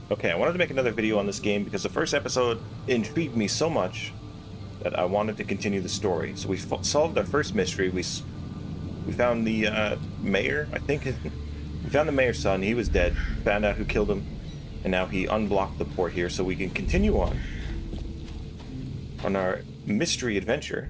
Okay, I wanted to make another video on this game because the first episode intrigued me so much that I wanted to continue the story. So we solved our first mystery. We found the mayor, I think. We found the mayor's son. He was dead. Found out who killed him. And now he unblocked the port here so we can continue on our mystery adventure.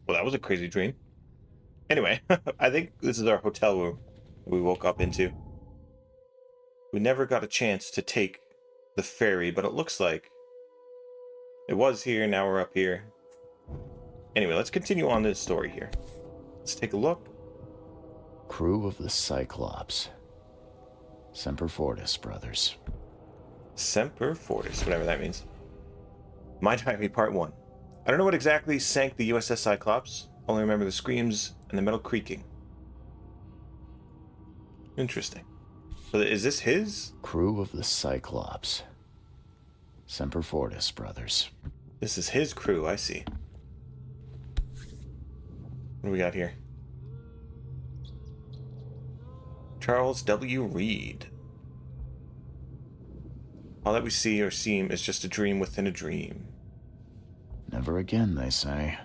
Well, that was a crazy dream. Anyway, I think this is our hotel room we woke up into. We never got a chance to take the ferry, but it looks like it was here, now we're up here. Anyway, let's continue on this story here. Let's take a look. Crew of the Cyclops. Semper Fortis, brothers. Semper Fortis, whatever that means. My Diary Part 1. I don't know what exactly sank the USS Cyclops. Only remember the screams and the metal creaking. Interesting. So is this his? Crew of the Cyclops. Semper Fortis, brothers. This is his crew, I see. What do we got here? Charles W. Reed. All that we see or seem is just a dream within a dream. Never again, they say.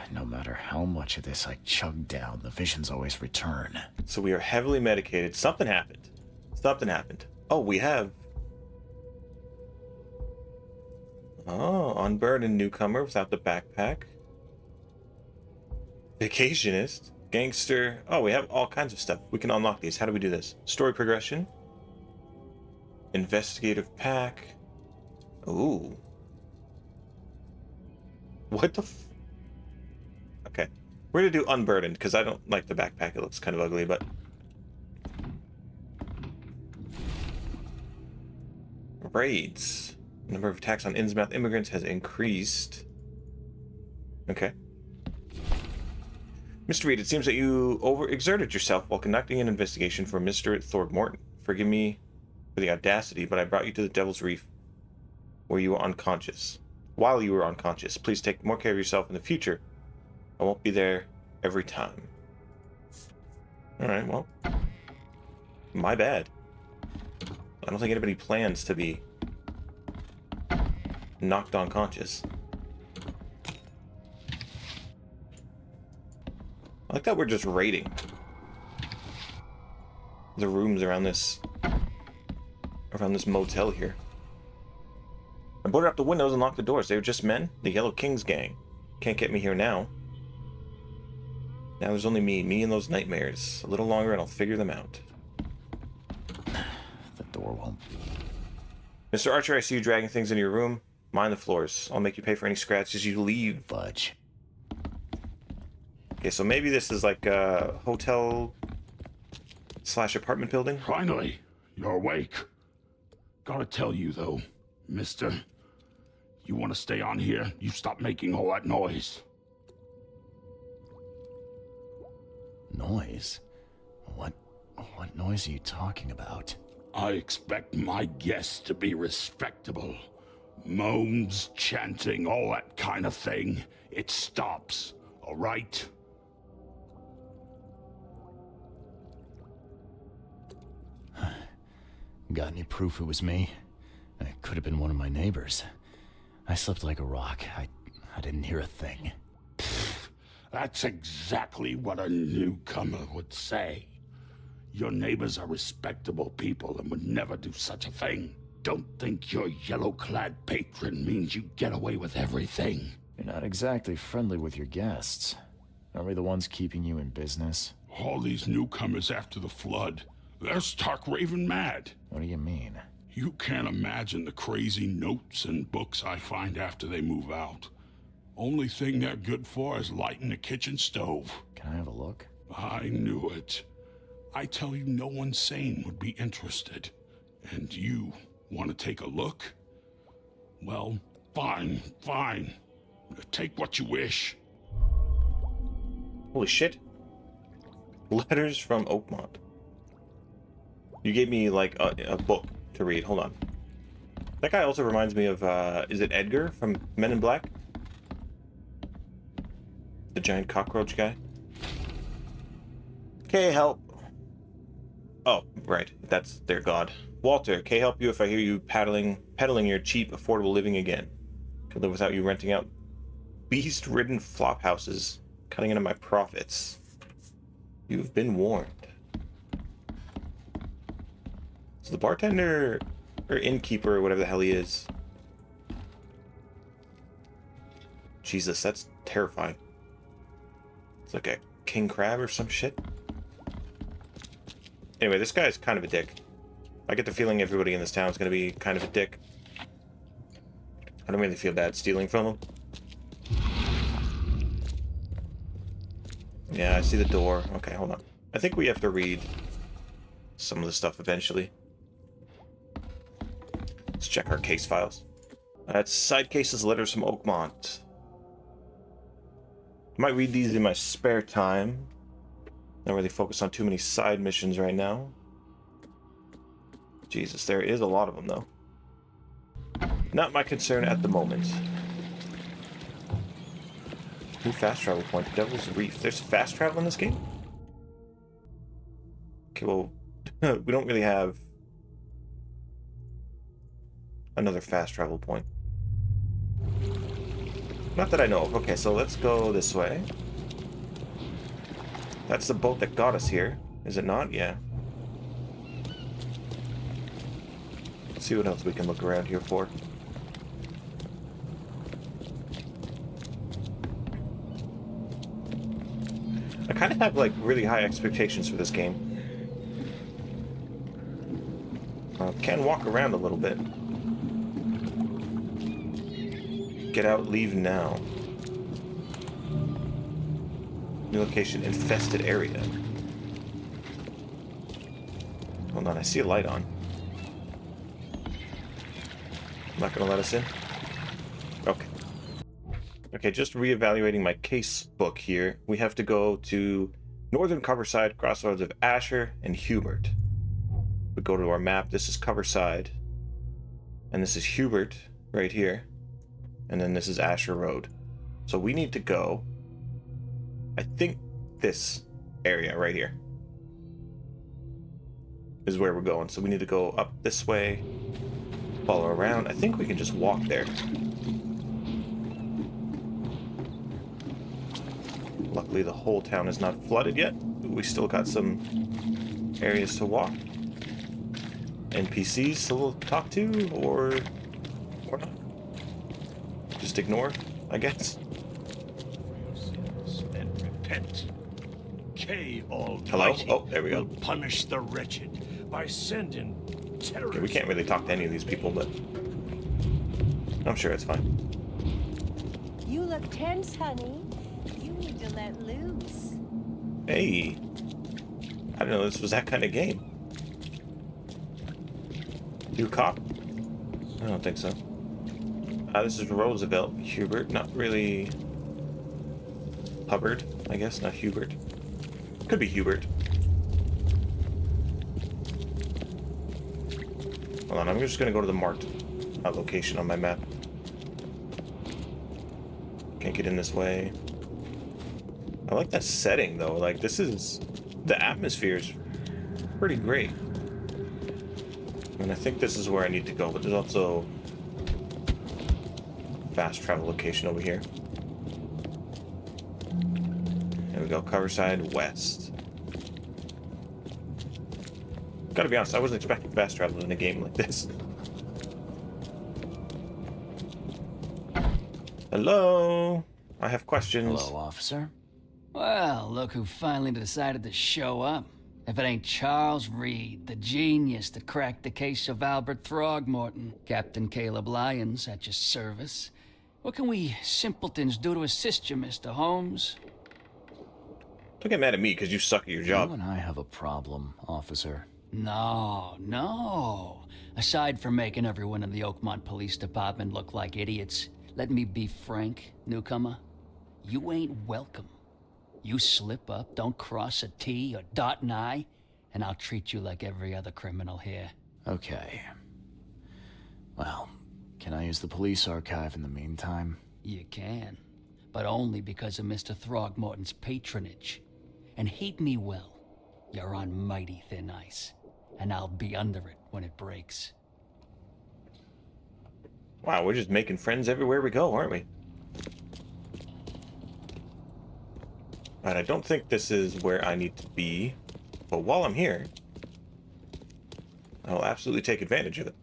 No matter how much of this I chug down, the visions always return. So we are heavily medicated. Something happened. Something happened. Oh, we have... Oh, unburdened newcomer without the backpack. Vacationist. Gangster. Oh, we have all kinds of stuff. We can unlock these. How do we do this? Story progression. Investigative pack. Ooh. What the f... Okay. We're gonna do unburdened, because I don't like the backpack. It looks kind of ugly, but... Raids. Number of attacks on Innsmouth immigrants has increased. Okay. Mr. Reed, it seems that you overexerted yourself while conducting an investigation for Mr. Thorgmorton. Forgive me for the audacity, but I brought you to the Devil's Reef where you were unconscious. While you were unconscious, please take more care of yourself in the future. I won't be there every time. Alright, well. My bad. I don't think anybody plans to be knocked unconscious. I like that we're just raiding the rooms around this motel here. I boarded up the windows and locked the doors. They were just men. The Yellow King's gang. Can't get me here now. Now there's only me and those nightmares. A little longer and I'll figure them out. The door won't... Mr. Archer, I see you dragging things into your room. Mind the floors. I'll make you pay for any scratches you leave. Budge. Okay, so maybe this is like a hotel / apartment building. Finally, you're awake. Gotta tell you though, mister, you want to stay on here, you stop making all that noise. Noise? What noise are you talking about? I expect my guests to be respectable. Moans, chanting, all that kind of thing. It stops, all right? Got any proof it was me? It could have been one of my neighbors. I slept like a rock. I didn't hear a thing. That's exactly what a newcomer would say. Your neighbors are respectable people and would never do such a thing. Don't think your yellow-clad patron means you get away with everything. You're not exactly friendly with your guests. Are we the ones keeping you in business? All these newcomers after the flood, they're stark raving mad. What do you mean? You can't imagine the crazy notes and books I find after they move out. Only thing they're good for is lighting the kitchen stove. Can I have a look? I knew it. I tell you, no one sane would be interested. And you want to take a look? Well, fine, fine. Take what you wish. Holy shit. Letters from Oakmont. You gave me, like, a book to read. Hold on. That guy also reminds me of, is it Edgar from Men in Black? The giant cockroach guy? Okay, help. Oh, right. That's their god. Walter, can I help you if I hear you peddling your cheap, affordable living again? Can live without you renting out beast-ridden flop houses, cutting into my profits. You've been warned. So the bartender, or innkeeper, or whatever the hell he is. Jesus, that's terrifying. It's like a king crab or some shit. Anyway, this guy's kind of a dick. I get the feeling everybody in this town is going to be kind of a dick. I don't really feel bad stealing from him. Yeah, I see the door. Okay, hold on. I think we have to read some of the stuff eventually. Let's check our case files. That's side cases, letters from Oakmont. I might read these in my spare time. Not really focus on too many side missions right now. Jesus, there is a lot of them, though. Not my concern at the moment. New fast travel point, Devil's Reef. There's fast travel in this game? Okay, well, we don't really have another fast travel point. Not that I know of. Okay, so let's go this way. That's the boat that got us here, is it not? Yeah. Let's see what else we can look around here for. I kind of have, like, really high expectations for this game. Can walk around a little bit. Get out, leave now. New location, infested area. Hold on, I see a light on. Not gonna let us in? Okay. Okay, just reevaluating my case book here. We have to go to northern Coverside, crossroads of Asher and Hubert. We go to our map. This is Coverside. And this is Hubert right here. And then this is Asher Road. So we need to go, I think this area right here is where we're going. So we need to go up this way, follow around. I think we can just walk there. Luckily the whole town is not flooded yet. We still got some areas to walk. NPCs to talk to, or not. Just ignore, I guess. And repent. K Almighty Hello? Oh, there we go. will punish the wretched by sending terrorists. Okay, we can't really talk to any of these people, but I'm sure it's fine. You look tense, honey. You need to let loose. Hey, I didn't know this was that kind of game. You a cop? I don't think so. This is Roosevelt. Hubert, not really. Hubbard, I guess, not Hubert. Could be Hubert. Hold on, I'm just gonna go to the marked location on my map. Can't get in this way. I like that setting though. Like, this is, the atmosphere is pretty great. And I think this is where I need to go, but there's also fast travel location over here. There we go, Coverside West. Gotta be honest, I wasn't expecting fast travel in a game like this. Hello? I have questions. Hello, officer. Well, look who finally decided to show up. If it ain't Charles Reed, the genius that cracked the case of Albert Throgmorton. Captain Caleb Lyons at your service. What can we simpletons do to assist you, Mr. Holmes? Don't get mad at me because you suck at your job. You and I have a problem, officer. No. Aside from making everyone in the Oakmont Police Department look like idiots, let me be frank, newcomer. You ain't welcome. You slip up, don't cross a T or dot an I, and I'll treat you like every other criminal here. Okay. Well, can I use the police archive in the meantime? You can, but only because of Mr. Throgmorton's patronage. And heed me well, you're on mighty thin ice, and I'll be under it when it breaks. Wow, we're just making friends everywhere we go, aren't we? Alright, I don't think this is where I need to be, but while I'm here, I'll absolutely take advantage of it.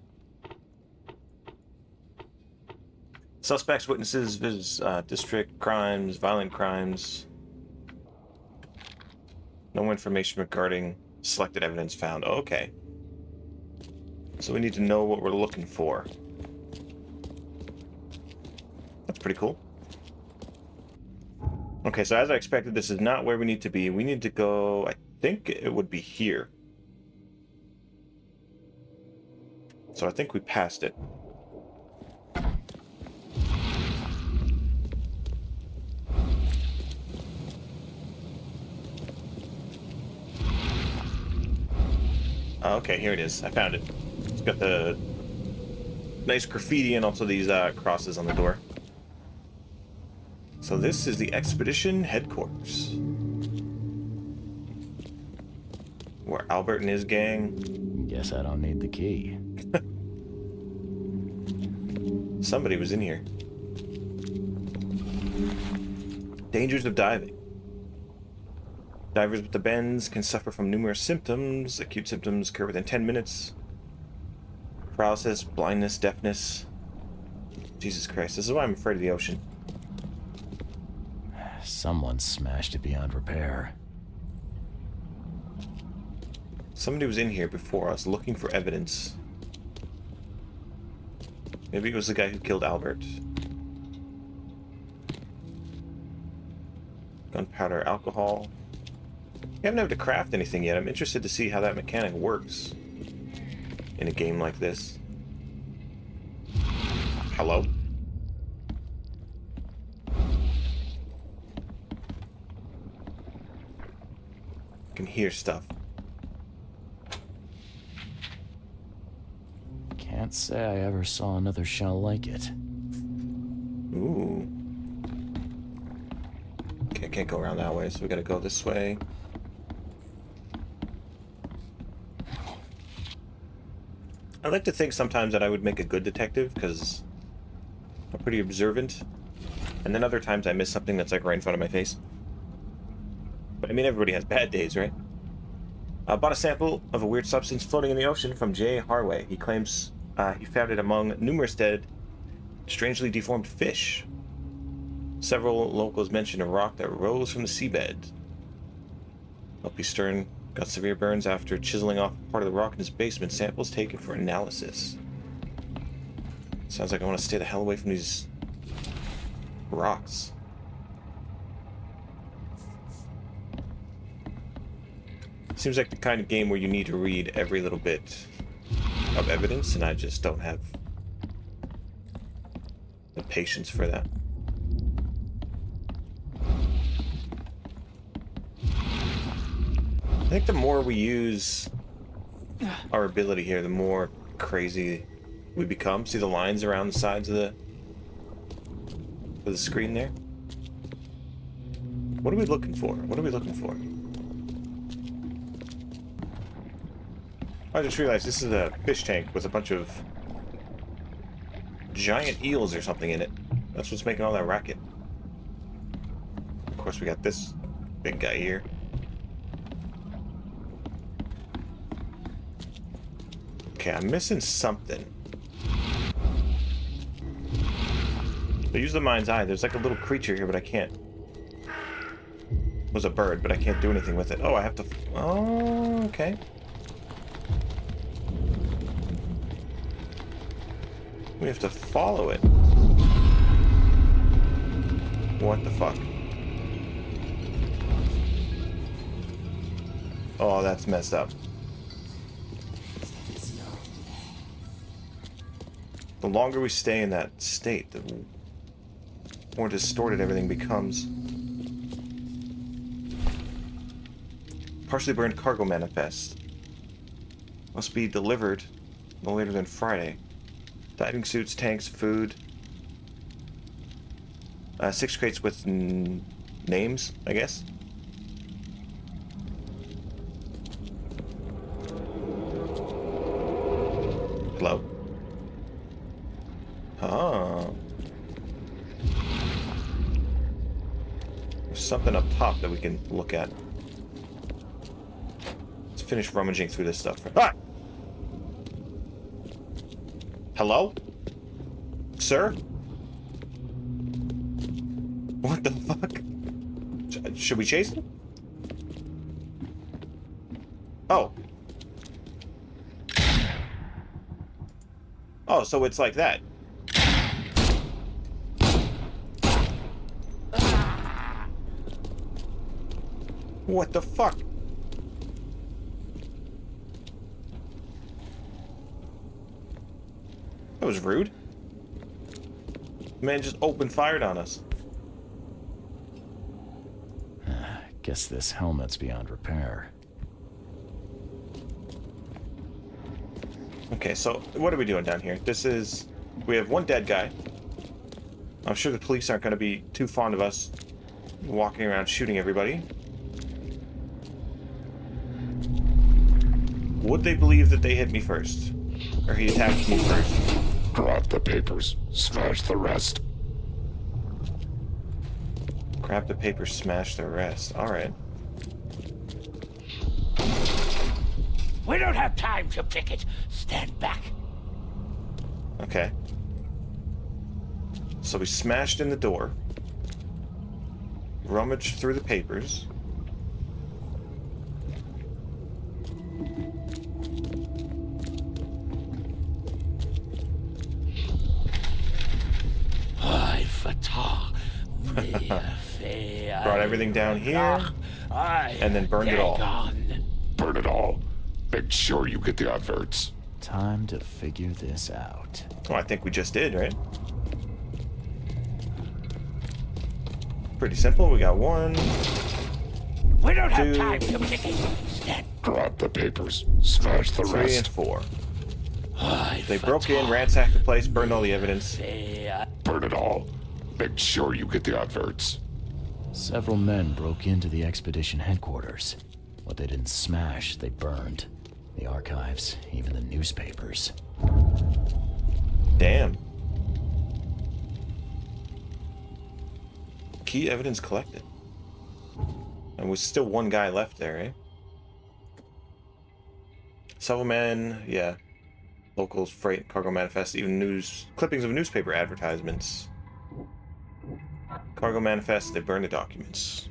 Suspects, witnesses, district crimes, violent crimes. No information regarding selected evidence found. Okay. So we need to know what we're looking for. That's pretty cool. Okay, so as I expected, this is not where we need to be. We need to go, I think it would be here. So I think we passed it. Okay, here it is. I found it. It's got the nice graffiti and also these crosses on the door. So this is the expedition headquarters, where Albert and his gang... Guess I don't need the key. Somebody was in here. Dangers of diving. Divers with the bends can suffer from numerous symptoms. Acute symptoms occur within 10 minutes. Paralysis, blindness, deafness. Jesus Christ, this is why I'm afraid of the ocean. Someone smashed it beyond repair. Somebody was in here before us looking for evidence. Maybe it was the guy who killed Albert. Gunpowder, alcohol. We haven't had to craft anything yet. I'm interested to see how that mechanic works in a game like this. Hello? I can hear stuff. Can't say I ever saw another shell like it. Ooh. Okay, I can't go around that way, so we gotta go this way. I like to think sometimes that I would make a good detective, because I'm pretty observant. And then other times I miss something that's like right in front of my face. But I mean, everybody has bad days, right? I bought a sample of a weird substance floating in the ocean from Jay Harway. He claims he found it among numerous dead, strangely deformed fish. Several locals mentioned a rock that rose from the seabed. L.P. Stern got severe burns after chiseling off part of the rock in his basement. Samples taken for analysis. Sounds like I want to stay the hell away from these rocks. Seems like the kind of game where you need to read every little bit of evidence, and I just don't have the patience for that. I think the more we use our ability here, the more crazy we become. See the lines around the sides of the screen there? What are we looking for? What are we looking for? I just realized this is a fish tank with a bunch of giant eels or something in it. That's what's making all that racket. Of course, we got this big guy here. Okay, I'm missing something. So use the mind's eye. There's like a little creature here, but I can't was a bird, but I can't do anything with it. Oh, I have to... Oh, okay. We have to follow it. What the fuck? Oh, that's messed up. The longer we stay in that state, the more distorted everything becomes. Partially burned cargo manifest. Must be delivered no later than Friday. Diving suits, tanks, food. 6 crates with names, I guess. Hello? Oh. There's something up top that we can look at. Let's finish rummaging through this stuff. Ah! Hello? Sir? What the fuck? Should we chase him? Oh. Oh, so it's like that. What the fuck? That was rude. The man just opened fired on us. Guess this helmet's beyond repair. Okay, so what are we doing down here? We have one dead guy. I'm sure the police aren't going to be too fond of us walking around shooting everybody. Would they believe that they hit me first? Or he attacked me first? Grab the papers. Smash the rest. Grab the paper, smash the rest. Alright. We don't have time to pick it. Stand back. Okay. So we smashed in the door. Rummaged through the papers. Brought everything down here, and then burned it all. Burn it all. Make sure you get the adverts. Time to figure this out. Oh, I think we just did, right? Pretty simple. We got 1. We don't have 2, time to pick it. Stand. Grab the papers. Smash the 3, and rest. 4. They broke in, ransacked the place, burned all the evidence. Burn it all. Make sure you get the adverts. Several men broke into the expedition headquarters. What they didn't smash, they burned. The archives, even the newspapers. Damn. Key evidence collected. And was still one guy left there, eh? Several men, yeah. Locals, freight, cargo manifest, even clippings of newspaper advertisements. Cargo manifest, they burned the documents.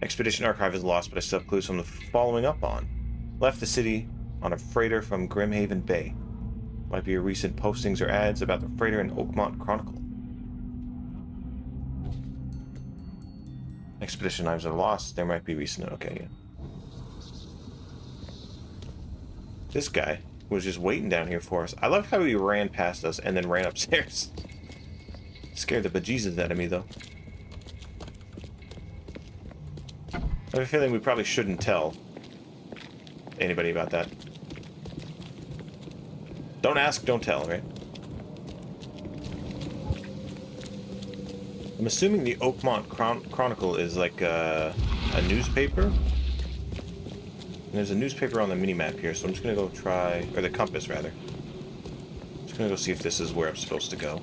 Expedition archive is lost, but I still have clues from the following up on. Left the city on a freighter from Grimhaven Bay. Might be a recent postings or ads about the freighter in Oakmont Chronicle. Expedition knives are lost. There might be recent. Okay, yeah. This guy was just waiting down here for us. I love how he ran past us and then ran upstairs. Scared the bejesus out of me, though. I have a feeling we probably shouldn't tell anybody about that. Don't ask, don't tell, right? I'm assuming the Oakmont Chronicle is like a newspaper. And there's a newspaper on the minimap here, so I'm just gonna go try, or the compass rather. Just gonna go see if this is where I'm supposed to go.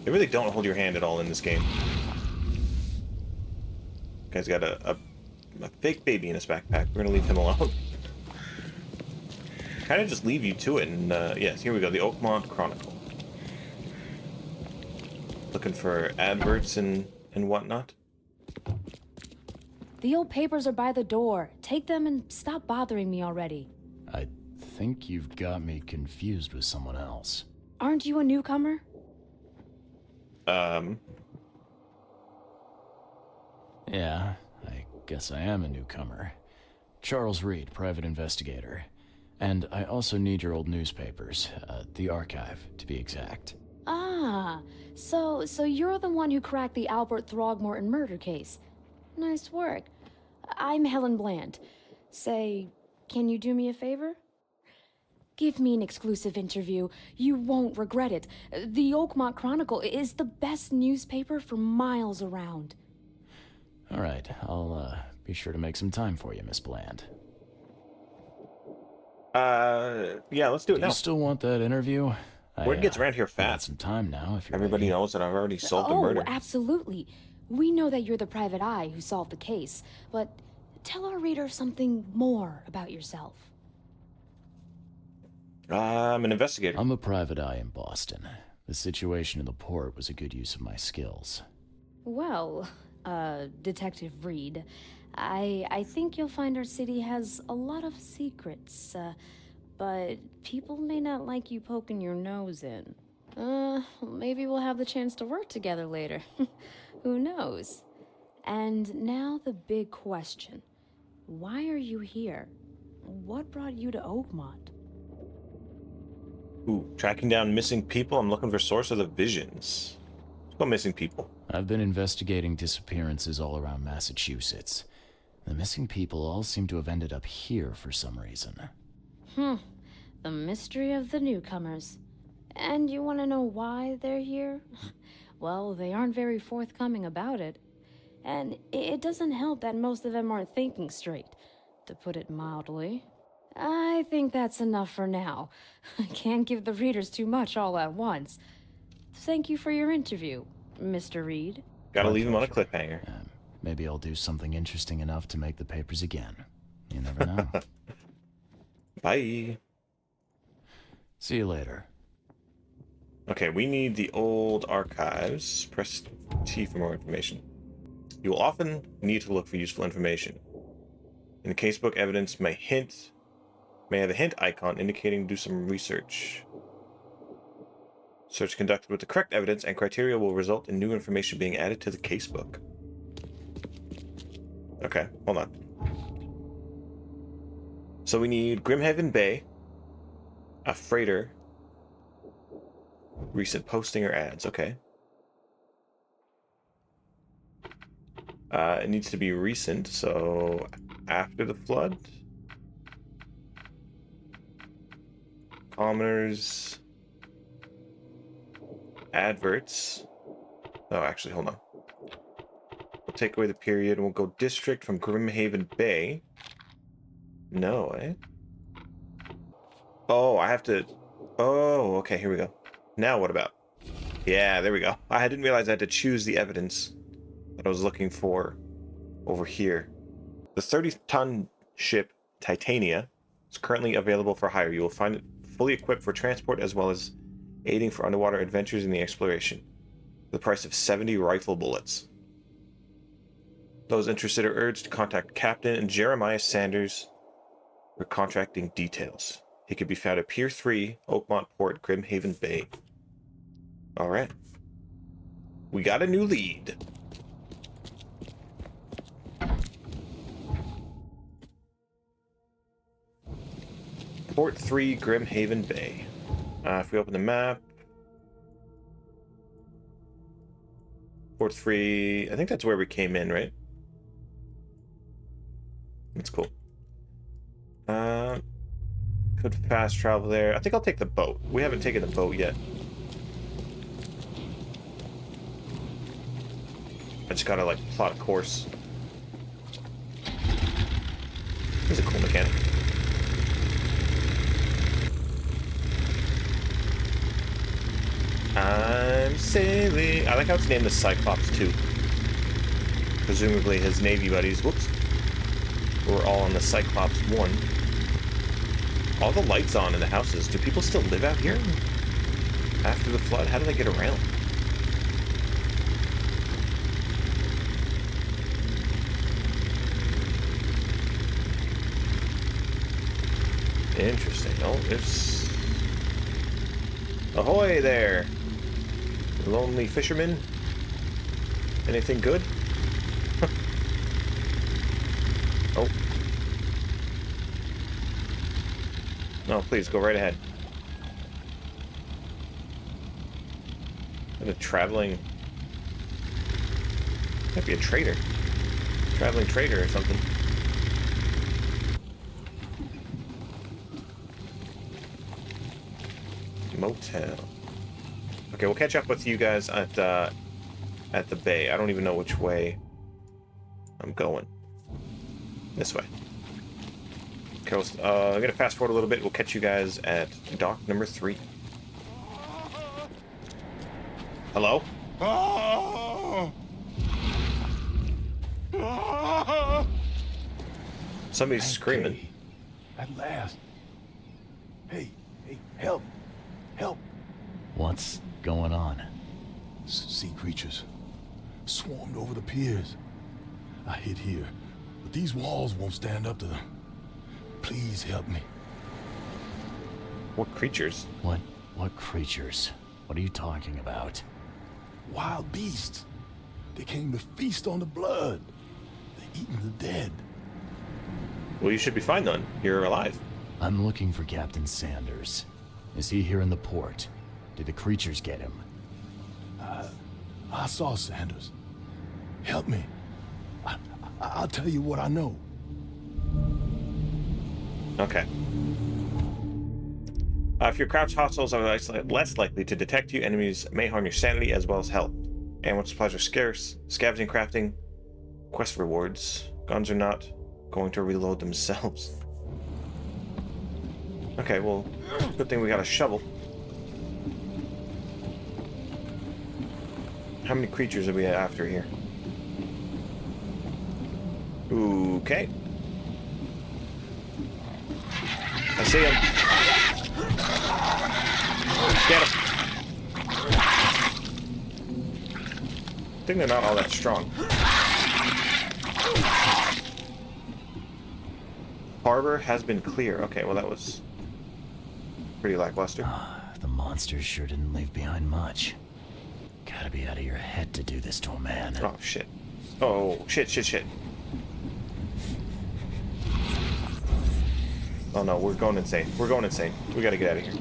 They really don't hold your hand at all in this game. Guy's got a fake baby in his backpack. We're gonna leave him alone. Kind of just leave you to it, and yes, here we go, the Oakmont Chronicle. Looking for adverts and whatnot. The old papers are by the door. Take them and stop bothering me already. I think you've got me confused with someone else. Aren't you a newcomer? Yeah, I guess I am a newcomer. Charles Reed, private investigator. And I also need your old newspapers, the archive, to be exact. Ah, so you're the one who cracked the Albert Throgmorton murder case. Nice work. I'm Helen Bland. Say, can you do me a favor? Give me an exclusive interview. You won't regret it. The Oakmont Chronicle is the best newspaper for miles around. All right, I'll be sure to make some time for you, Miss Bland. Yeah, let's do it Do now. you still want that interview? Word gets around here got fast. some time now, if you're Everybody ready. knows that I've already solved the Oh, murder. absolutely. We know that you're the private eye who solved the case, but tell our reader something more about yourself. I'm an investigator. I'm a private eye in Boston. The situation in the port was a good use of my skills. Well, Detective Reed, I think you'll find our city has a lot of secrets, but people may not like you poking your nose in. Maybe we'll have the chance to work together later. Who knows? And now the big question. Why are you here? What brought you to Oakmont? Ooh, tracking down missing people. I'm looking for source of the visions. Let's go missing people. I've been investigating disappearances all around Massachusetts. The missing people all seem to have ended up here for some reason. The mystery of the newcomers. And you want to know why they're here? Well, they aren't very forthcoming about it. And it doesn't help that most of them aren't thinking straight, to put it mildly. I think that's enough for now. I can't give the readers too much all at once. Thank you for your interview, Mr. Reed. Gotta My leave him on a pleasure. cliffhanger. Maybe I'll do something interesting enough to make the papers again. You never know. Bye. See you later. Okay, we need the old archives. Press T for more information. You will often need to look for useful information. In the casebook, evidence may have a hint icon indicating do some research. Search conducted with the correct evidence and criteria will result in new information being added to the casebook. Okay, hold on. So we need Grimhaven Bay, a freighter, recent posting or ads. Okay. It needs to be recent, so after the flood. Commoners. Adverts. Oh, actually, hold on. We'll take away the period and we'll go district from Grimhaven Bay. No, eh? Oh, I have to... Oh, okay, here we go. Now what about? Yeah, there we go. I didn't realize I had to choose the evidence that I was looking for over here. The 30-ton ship Titania is currently available for hire. You will find it fully equipped for transport as well as aiding for underwater adventures in the exploration. The price of 70 rifle bullets. Those interested are urged to contact Captain Jeremiah Sanders for contracting details. He could be found at Pier 3, Oakmont Port, Grimhaven Bay. Alright. We got a new lead. Port 3, Grimhaven Bay. If we open the map... Port 3... I think that's where we came in, right? That's cool. Could fast travel there. I think I'll take the boat. We haven't taken the boat yet. I just gotta, like, plot a course. This is a cool mechanic. I'm sailing. I like how it's named the Cyclops 2. Presumably his Navy buddies, whoops, were all on the Cyclops 1. All the lights on in the houses. Do people still live out here? After the flood? How do they get around? Interesting. Oh, it's... Ahoy there! Lonely fisherman? Anything good? Oh. No, please, go right ahead. What a traveling... Might be a trader. Traveling trader or something. Motel. Okay, we'll catch up with you guys at the bay. I don't even know which way I'm going. This way. Okay, I'm gonna fast forward a little bit. We'll catch you guys at dock number 3. Hello? Somebody's screaming. Okay. At last. Hey, help. Help. What's going on? Sea creatures. Swarmed over the piers. I hid here, but these walls won't stand up to them. Please help me. What creatures? What creatures? What are you talking about? Wild beasts. They came to feast on the blood. They're eating the dead. Well, you should be fine then. You're alive. I'm looking for Captain Sanders. Is he here in the port? Did the creatures get him? I saw Sanders. Help me. I'll tell you what I know. Okay. If your crouched hostiles are less likely to detect you, enemies may harm your sanity as well as health. Ammo supplies are scarce. Scavenging, crafting, quest rewards. Guns are not going to reload themselves. Okay, well, good thing we got a shovel. How many creatures are we after here? Okay. I see him. Get him. I think they're not all that strong. Harbor has been clear. Okay, well that was pretty lackluster. The monsters sure didn't leave behind much. Gotta be out of your head to do this to a man. Oh shit. Oh shit. Oh no, we're going insane. We're going insane. We gotta get out of here.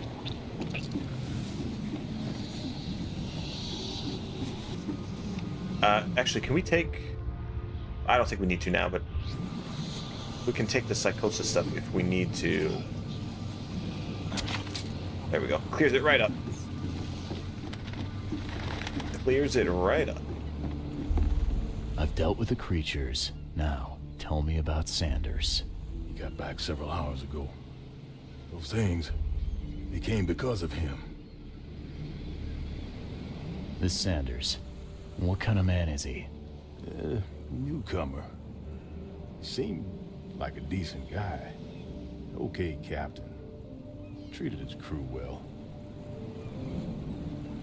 Actually, can we take... I don't think we need to now, but we can take the psychosis stuff if we need to. There we go. Clears it right up. Clears it right up. I've dealt with the creatures. Now, tell me about Sanders. He got back several hours ago. Those things, they came because of him. This Sanders, what kind of man is he? Newcomer. Seemed like a decent guy. Okay, captain. Treated his crew well.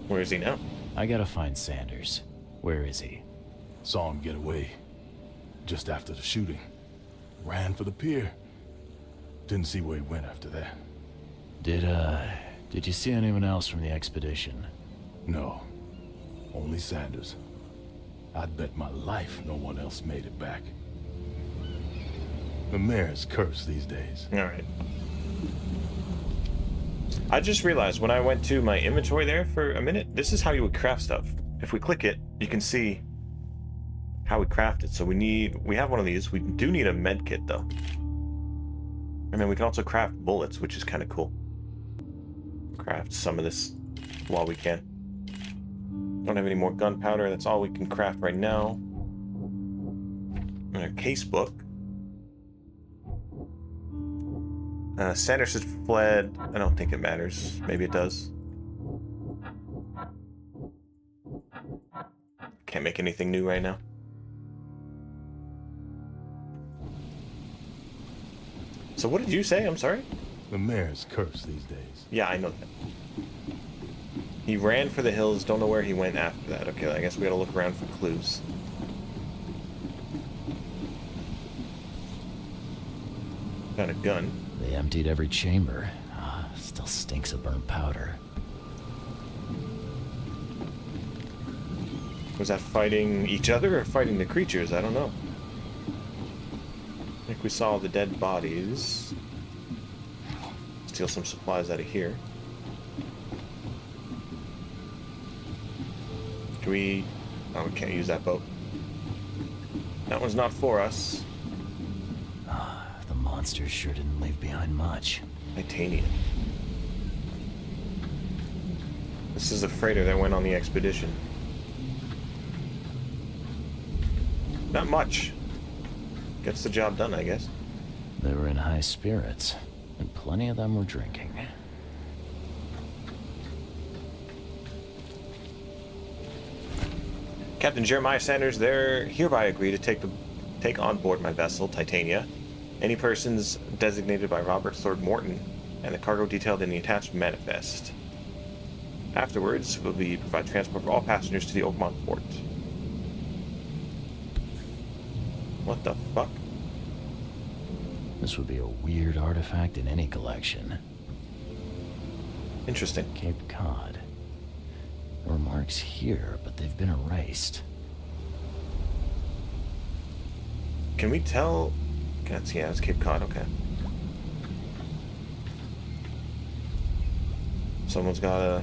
Where is he now? I gotta find Sanders. Where is he? Saw him get away. Just after the shooting. Ran for the pier. Didn't see where he went after that. Did you see anyone else from the expedition? No. Only Sanders. I'd bet my life no one else made it back. The mayor's cursed these days. Alright. I just realized when I went to my inventory there for a minute, this is how you would craft stuff. If we click it, you can see how we craft it. So we have one of these. We do need a med kit though. And then we can also craft bullets, which is kind of cool. Craft some of this while we can. Don't have any more gunpowder. That's all we can craft right now. And a case book. Sanders has fled. I don't think it matters. Maybe it does. Can't make anything new right now. So what did you say? I'm sorry? The mayor's cursed these days. Yeah, I know that. He ran for the hills. Don't know where he went after that. Okay, I guess we gotta look around for clues. Got a gun. They emptied every chamber. Still stinks of burnt powder. Was that fighting each other or fighting the creatures? I don't know. I think we saw the dead bodies. Steal some supplies out of here. Can we... Oh, we can't use that boat. That one's not for us. The monsters sure didn't leave behind much. Titanium. This is the freighter that went on the expedition. Not much. Gets the job done, I guess. They were in high spirits, and plenty of them were drinking. Captain Jeremiah Sanders, there hereby agree to take on board my vessel, Titania, any persons designated by Robert Thorpe Morton, and the cargo detailed in the attached manifest. Afterwards, we'll provide transport for all passengers to the Oakmont port. What the fuck? This would be a weird artifact in any collection. Interesting. Cape Cod. There were marks here, but they've been erased. Can we tell? Yeah, it's Cape Cod, okay. Someone's got a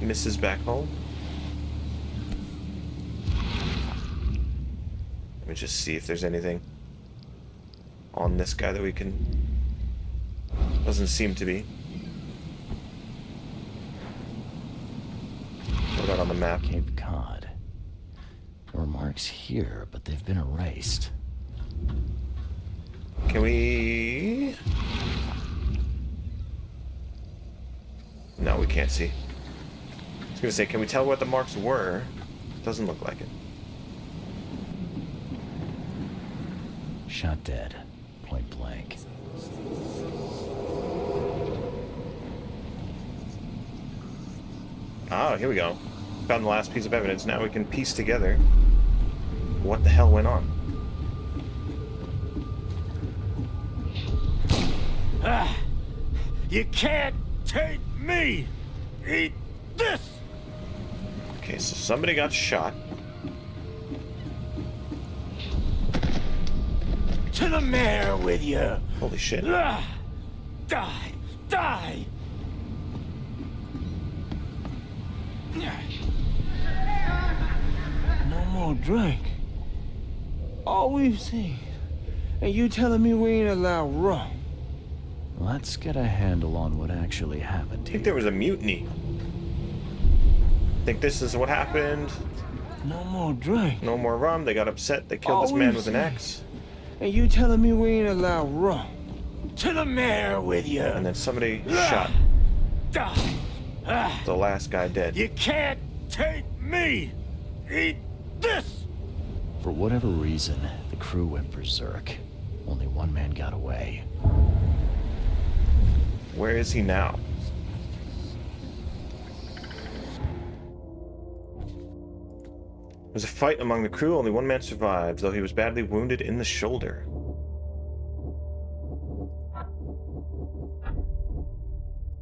Mrs. back home. Let me just see if there's anything on this guy that we can... Doesn't seem to be. What about on the map? Cape Cod. There were marks here, but they've been erased. Can we... No, we can't see. I was gonna say, can we tell what the marks were? Doesn't look like it. Shot dead. Point blank. Oh, here we go. Found the last piece of evidence. Now we can piece together what the hell went on. You can't take me! Eat this! Okay, so somebody got shot. To the mayor with you! Holy shit. Die! Die! No more drink. All we've seen. And you telling me we ain't allowed rum? Let's get a handle on what actually happened I here. think there was a mutiny. Think this is what happened. No more drink. No more rum. They got upset. They killed this man with an axe. And you telling me we ain't allowed rum? To the mayor with you! And then somebody shot Die! the last guy dead. You can't take me! Eat this! For whatever reason, the crew went berserk. Only one man got away. Where is he now? There was a fight among the crew. Only one man survived, though he was badly wounded in the shoulder.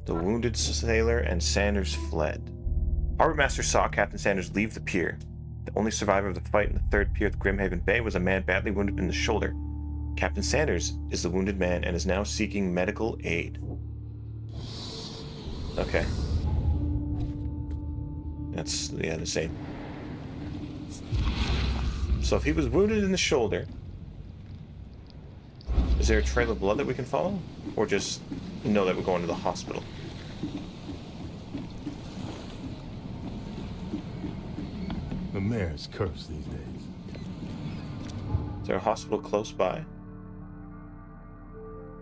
The wounded sailor and Sanders fled. Harbor Master saw Captain Sanders leave the pier. The only survivor of the fight in the third pier at Grimhaven Bay was a man badly wounded in the shoulder. Captain Sanders is the wounded man and is now seeking medical aid. Okay. That's, yeah, the same. So if he was wounded in the shoulder, is there a trail of blood that we can follow? Or just know that we're going to the hospital? The mayor's cursed these days. Is there a hospital close by?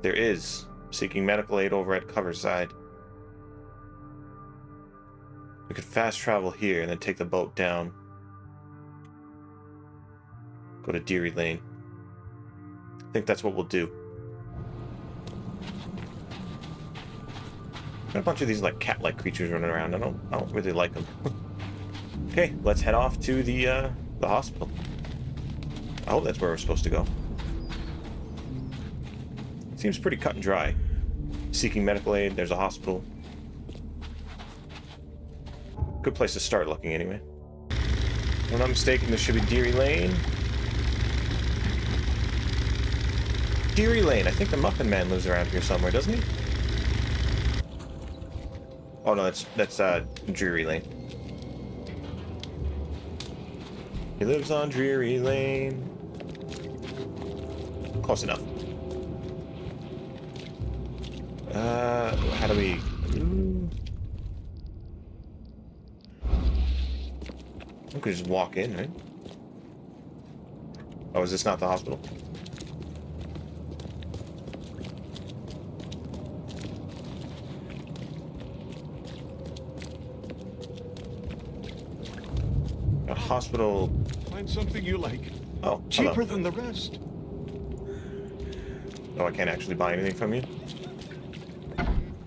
There is. Seeking medical aid over at Coverside. We could fast travel here and then take the boat down. Go to Deary Lane. I think that's what we'll do. Got a bunch of these like cat-like creatures running around. I don't really like them. Okay, let's head off to the hospital. I hope that's where we're supposed to go. Seems pretty cut and dry. Seeking medical aid, there's a hospital. Good place to start looking, anyway. If I'm not mistaken, this should be Deary Lane. Deary Lane. I think the Muffin Man lives around here somewhere, doesn't he? Oh no, that's Dreary Lane. He lives on Dreary Lane. Close enough. How do we... We could just walk in, right? Oh, is this not the hospital? A hospital... Find something you like. Oh, Cheaper hello. than the rest. Oh, I can't actually buy anything from you?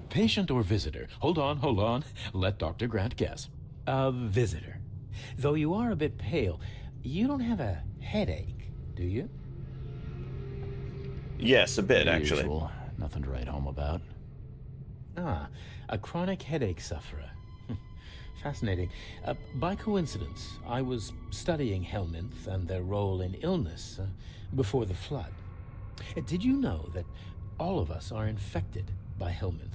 Patient or visitor? Hold on. Let Dr. Grant guess. A visitor. Though you are a bit pale, you don't have a headache, do you? Yes, a bit, actually. Usual. Nothing to write home about. Ah, a chronic headache sufferer. Fascinating. By coincidence, I was studying helminths and their role in illness before the flood. Did you know that all of us are infected by helminth?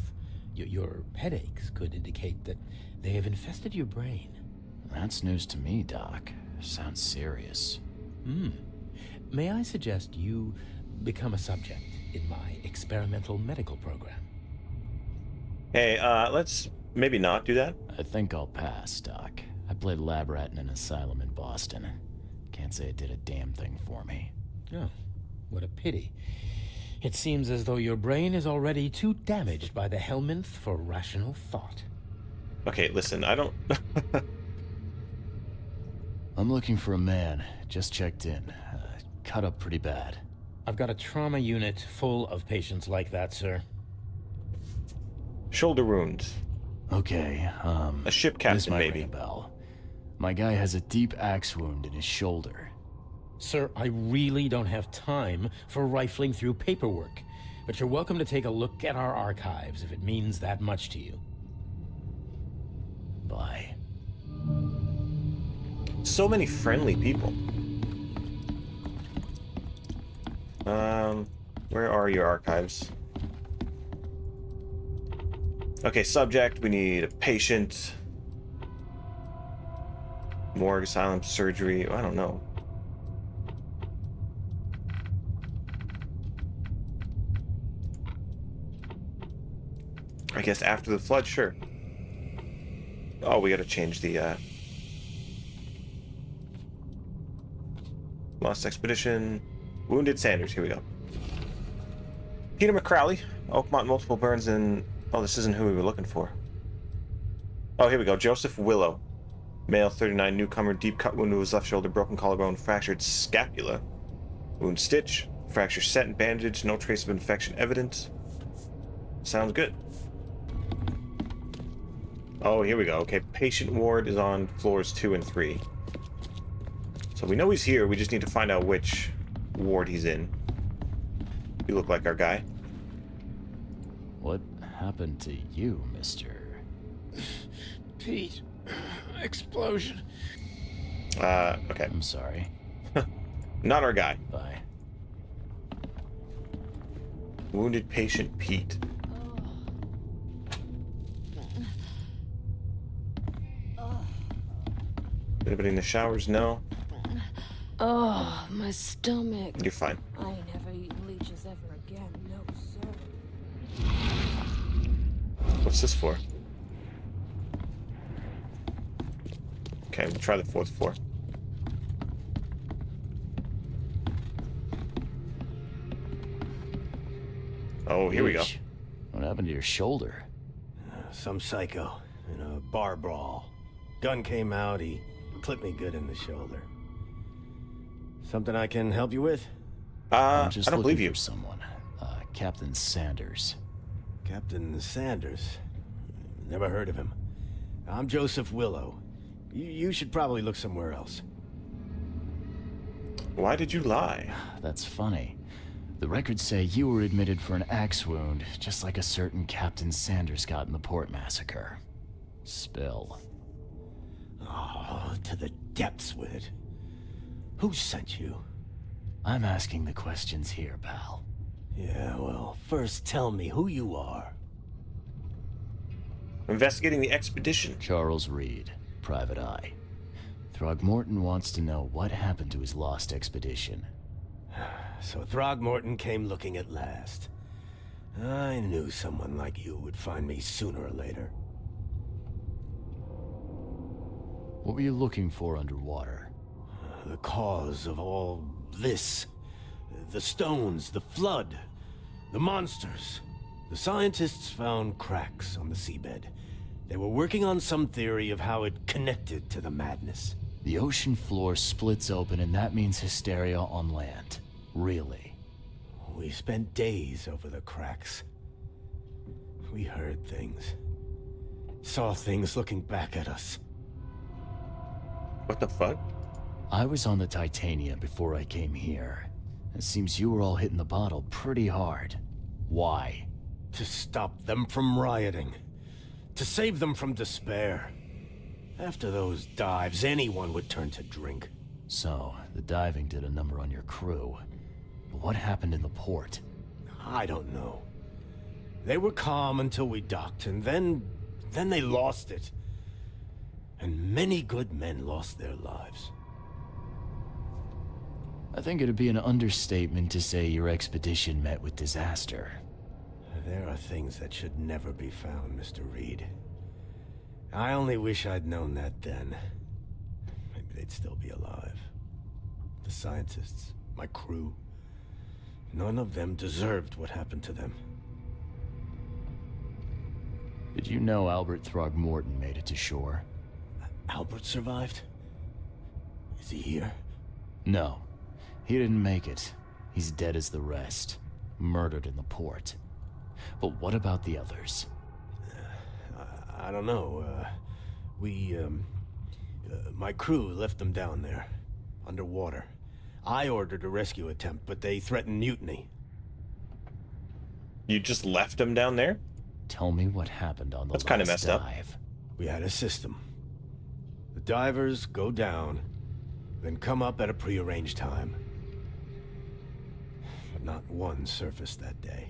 Your headaches could indicate that they have infested your brain. That's news to me, Doc. Sounds serious. May I suggest you become a subject in my experimental medical program? Hey, let's maybe not do that. I think I'll pass, Doc. I played lab rat in an asylum in Boston. Can't say it did a damn thing for me. Oh, what a pity. It seems as though your brain is already too damaged by the helminth for rational thought. Okay, listen, I don't... I'm looking for a man. Just checked in. Cut up pretty bad. I've got a trauma unit full of patients like that, sir. Shoulder wounds. Okay, A ship this captain, might maybe. ring a bell. My guy has a deep axe wound in his shoulder. Sir, I really don't have time for rifling through paperwork, but you're welcome to take a look at our archives if it means that much to you. Bye. So many friendly people. Where are your archives? Okay, subject, we need a patient. Morgue, asylum, surgery, I don't know. I guess after the flood, sure. Oh, we gotta change the, Lost Expedition. Wounded Sanders, here we go. Peter McCrowley. Oakmont, multiple burns, and... Oh, this isn't who we were looking for. Oh, here we go. Joseph Willow. Male, 39, newcomer, deep cut wound to his left shoulder, broken collarbone, fractured scapula. Wound stitch. Fracture set and bandaged. No trace of infection evident. Sounds good. Oh, here we go. Okay, patient ward is on floors 2 and 3. So we know he's here. We just need to find out which ward he's in. You look like our guy. What happened to you, mister? Pete. Explosion. Okay. I'm sorry. Not our guy. Bye. Wounded patient Pete. Anybody in the showers? No. Oh, my stomach. You're fine. I ain't never eaten leeches ever again, no sir. What's this for? Okay, we'll try the 4th floor. Oh, here we go. Yeesh. What happened to your shoulder? Some psycho in a bar brawl. Gun came out, he clipped me good in the shoulder. Something I can help you with? I'm just I don't looking believe you. for someone. Captain Sanders. Captain Sanders? Never heard of him. I'm Joseph Willow. You should probably look somewhere else. Why did you lie? That's funny. The records say you were admitted for an axe wound, just like a certain Captain Sanders got in the port massacre. Spill. Oh, to the depths with it. Who sent you? I'm asking the questions here, pal. Yeah, well, first tell me who you are. Investigating the expedition. Charles Reed, Private Eye. Throgmorton wants to know what happened to his lost expedition. So Throgmorton came looking at last. I knew someone like you would find me sooner or later. What were you looking for underwater? The cause of all this. The stones, the flood, the monsters. The scientists found cracks on the seabed. They were working on some theory of how it connected to the madness. The ocean floor splits open and that means hysteria on land. Really? We spent days over the cracks. We heard things. Saw things looking back at us. What the fuck? I was on the Titania before I came here. It seems you were all hitting the bottle pretty hard. Why? To stop them from rioting. To save them from despair. After those dives, anyone would turn to drink. So, the diving did a number on your crew. But what happened in the port? I don't know. They were calm until we docked, and then they lost it. And many good men lost their lives. I think it'd be an understatement to say your expedition met with disaster. There are things that should never be found, Mr. Reed. I only wish I'd known that then. Maybe they'd still be alive. The scientists, my crew, none of them deserved what happened to them. Did you know Albert Throgmorton made it to shore? Albert survived? Is he here? No. He didn't make it. He's dead as the rest. Murdered in the port. But what about the others? I don't know. My crew left them down there, underwater. I ordered a rescue attempt, but they threatened mutiny. You just left them down there? Tell me what happened on the That's kind of last messed up. dive. We had a system. The divers go down, then come up at a prearranged time. But not one surfaced that day.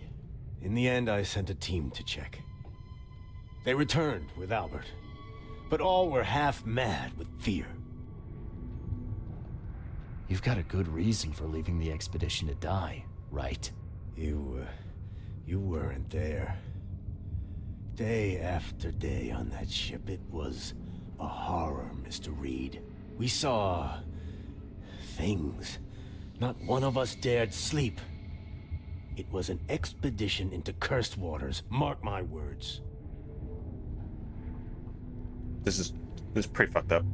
In the end, I sent a team to check. They returned with Albert, but all were half mad with fear. You've got a good reason for leaving the expedition to die, right? You weren't there. Day after day on that ship, it was a horror, Mr. Reed. We saw things. Not one of us dared sleep. It was an expedition into cursed waters, mark my words. This is pretty fucked up.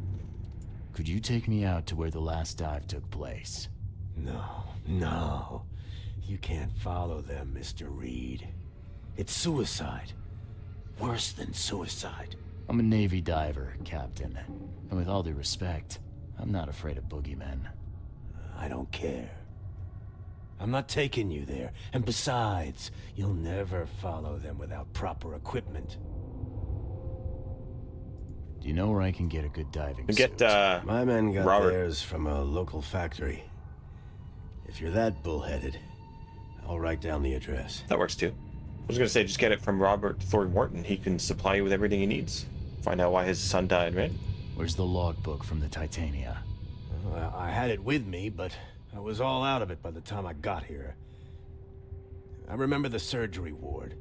Could you take me out to where the last dive took place? No. You can't follow them, Mr. Reed. It's suicide. Worse than suicide. I'm a Navy diver, Captain. And with all due respect, I'm not afraid of boogeymen. I don't care. I'm not taking you there. And besides, you'll never follow them without proper equipment. Do you know where I can get a good diving Get, suit? My men got Robert. theirs from a local factory. If you're that bullheaded, I'll write down the address. That works too. I was gonna say, just get it from Robert Throgmorton. He can supply you with everything he needs. Find out why his son died, right? Where's the logbook from the Titania? Well, I had it with me, but I was all out of it by the time I got here. I remember the surgery ward.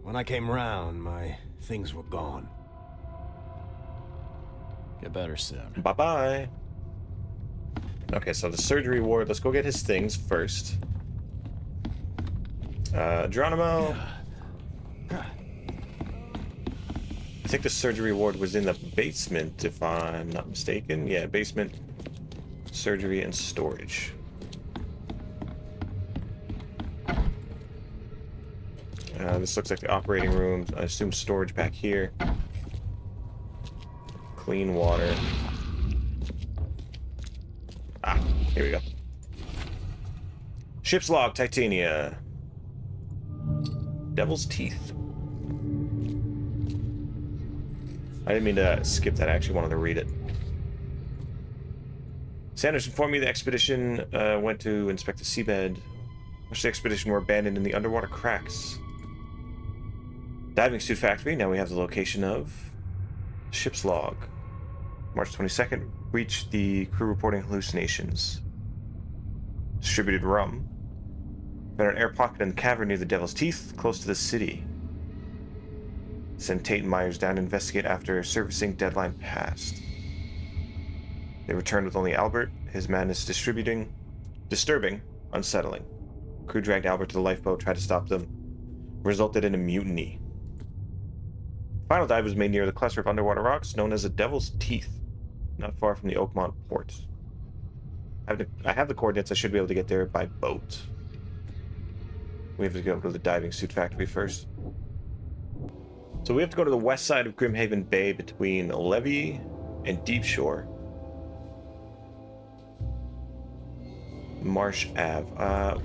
When I came round, my things were gone. Get better soon. Bye-bye. Okay, so the surgery ward. Let's go get his things first. Geronimo. I think the surgery ward was in the basement, if I'm not mistaken. Yeah, basement, surgery, and storage. This looks like the operating room. I assume storage back here. Clean water. Ah, here we go. Ship's log, Titania. Devil's Teeth. I didn't mean to skip that. I actually wanted to read it. Sanders informed me the expedition went to inspect the seabed. Much of the expedition were abandoned in the underwater cracks. Diving suit factory. Now we have the location of ship's log. March 22nd. Reached the crew reporting hallucinations. Distributed rum. Found an air pocket in the cavern near the Devil's Teeth, close to the city. Sent Tate and Myers down to investigate after servicing deadline passed. They returned with only Albert. His madness disturbing, unsettling. Crew dragged Albert to the lifeboat, tried to stop them. Resulted in a mutiny. Final dive was made near the cluster of underwater rocks known as the Devil's Teeth, not far from the Oakmont port. I have the coordinates. I should be able to get there by boat. We have to go to the diving suit factory first. So we have to go to the west side of Grimhaven Bay between Levy and Deep Shore. Marsh Ave.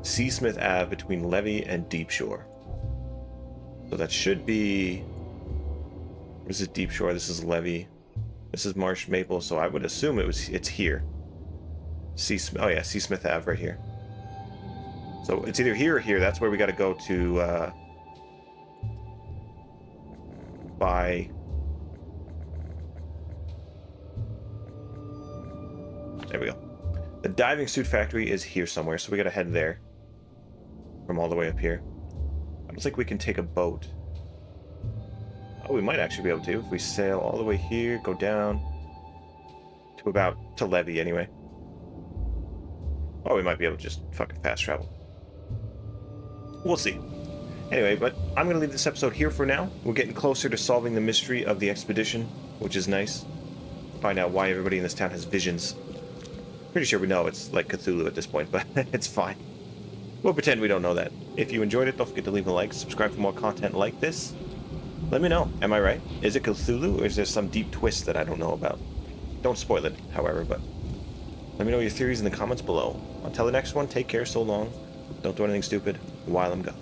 Seasmith Ave between Levy and Deep Shore. So that should be... This is Deep Shore, this is Levy. This is Marsh Maple, so I would assume it's here. Oh yeah, Seasmith Ave right here. So it's either here or here. That's where we got to go to buy. There we go. The diving suit factory is here somewhere, so we got to head there from all the way up here. I don't think we can take a boat. Oh, we might actually be able to if we sail all the way here, go down to Levy anyway. Oh, we might be able to just fucking fast travel. We'll see. Anyway, but I'm going to leave this episode here for now. We're getting closer to solving the mystery of the expedition, which is nice. Find out why everybody in this town has visions. Pretty sure we know it's like Cthulhu at this point, but it's fine. We'll pretend we don't know that. If you enjoyed it, don't forget to leave a like, subscribe for more content like this. Let me know. Am I right? Is it Cthulhu, or is there some deep twist that I don't know about? Don't spoil it, however, but let me know your theories in the comments below. Until the next one, take care, so long. Don't do anything stupid while I'm gone.